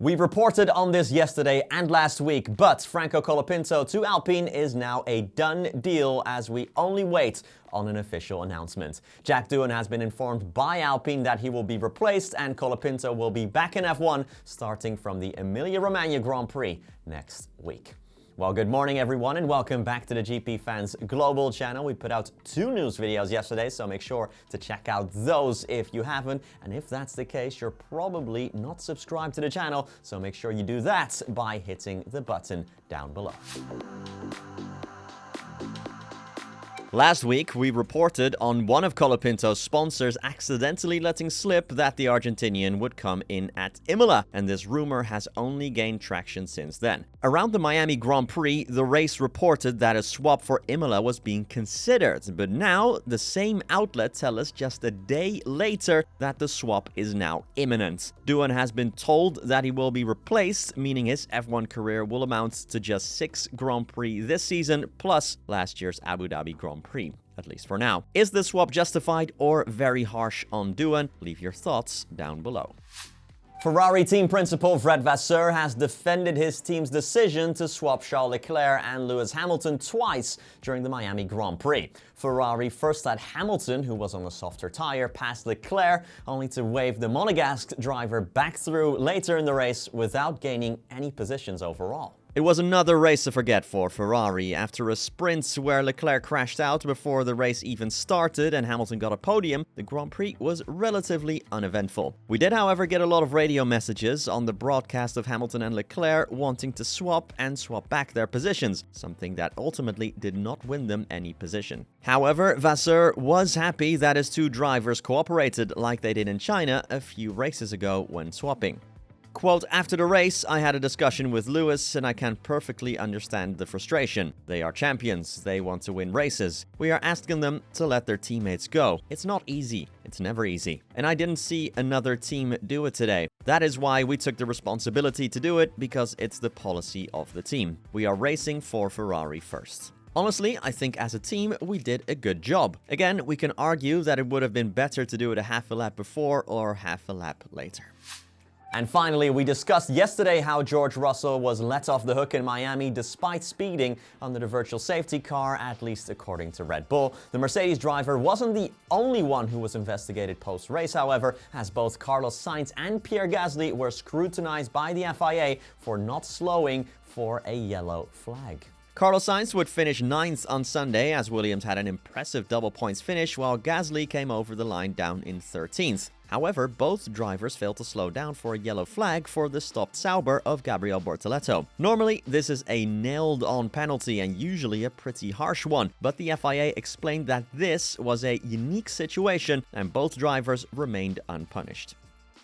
We reported on this yesterday and last week, but Franco Colapinto to Alpine is now a done deal as we only wait on an official announcement. Jack Doohan has been informed by Alpine that he will be replaced and Colapinto will be back in F1 starting from the Emilia-Romagna Grand Prix next week. Well, good morning everyone and welcome back to the GP Fans Global channel. We put out 2 news videos yesterday, so make sure to check out those if you haven't. And if that's the case, you're probably not subscribed to the channel, so make sure you do that by hitting the button down below. Last week, we reported on one of Colapinto's sponsors accidentally letting slip that the Argentinian would come in at Imola, and this rumor has only gained traction since then. Around the Miami Grand Prix, the race reported that a swap for Imola was being considered, but now the same outlet tell us just a day later that the swap is now imminent. Doohan has been told that he will be replaced, meaning his F1 career will amount to just 6 Grand Prix this season, plus last year's Abu Dhabi Grand Prix, at least for now. Is the swap justified or very harsh on Doohan? Leave your thoughts down below. Ferrari team principal Fred Vasseur has defended his team's decision to swap Charles Leclerc and Lewis Hamilton twice during the Miami Grand Prix. Ferrari first let Hamilton, who was on a softer tire, pass Leclerc, only to wave the Monegasque driver back through later in the race without gaining any positions overall. It was another race to forget for Ferrari. After a sprint where Leclerc crashed out before the race even started and Hamilton got a podium, the Grand Prix was relatively uneventful. We did, however, get a lot of radio messages on the broadcast of Hamilton and Leclerc wanting to swap back their positions, something that ultimately did not win them any position. However, Vasseur was happy that his 2 drivers cooperated like they did in China a few races ago when swapping. Quote, after the race, I had a discussion with Lewis and I can perfectly understand the frustration. They are champions, they want to win races. We are asking them to let their teammates go. It's not easy, it's never easy. And I didn't see another team do it today. That is why we took the responsibility to do it, because it's the policy of the team. We are racing for Ferrari first. Honestly, I think as a team, we did a good job. Again, we can argue that it would have been better to do it a half a lap before or half a lap later. And finally, we discussed yesterday how George Russell was let off the hook in Miami despite speeding under the virtual safety car, at least according to Red Bull. The Mercedes driver wasn't the only one who was investigated post-race, however, as both Carlos Sainz and Pierre Gasly were scrutinized by the FIA for not slowing for a yellow flag. Carlos Sainz would finish 9th on Sunday as Williams had an impressive double points finish, while Gasly came over the line down in 13th. However, both drivers failed to slow down for a yellow flag for the stopped Sauber of Gabriel Bortoleto. Normally, this is a nailed-on penalty and usually a pretty harsh one, but the FIA explained that this was a unique situation and both drivers remained unpunished.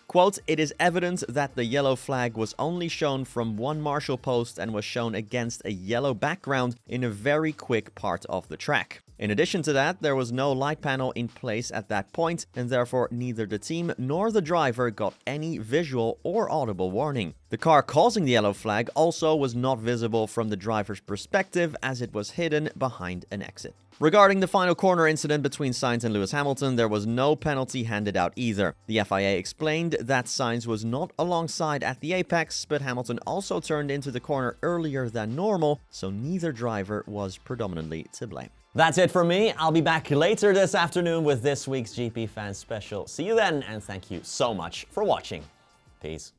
Quote, it is evident that the yellow flag was only shown from one marshal post and was shown against a yellow background in a very quick part of the track. In addition to that, there was no light panel in place at that point, and therefore neither the team nor the driver got any visual or audible warning. The car causing the yellow flag also was not visible from the driver's perspective as it was hidden behind an exit. Regarding the final corner incident between Sainz and Lewis Hamilton, there was no penalty handed out either. The FIA explained that Sainz was not alongside at the apex, but Hamilton also turned into the corner earlier than normal, so neither driver was predominantly to blame. That's it for me. I'll be back later this afternoon with this week's GP Fans special. See you then, and thank you so much for watching. Peace.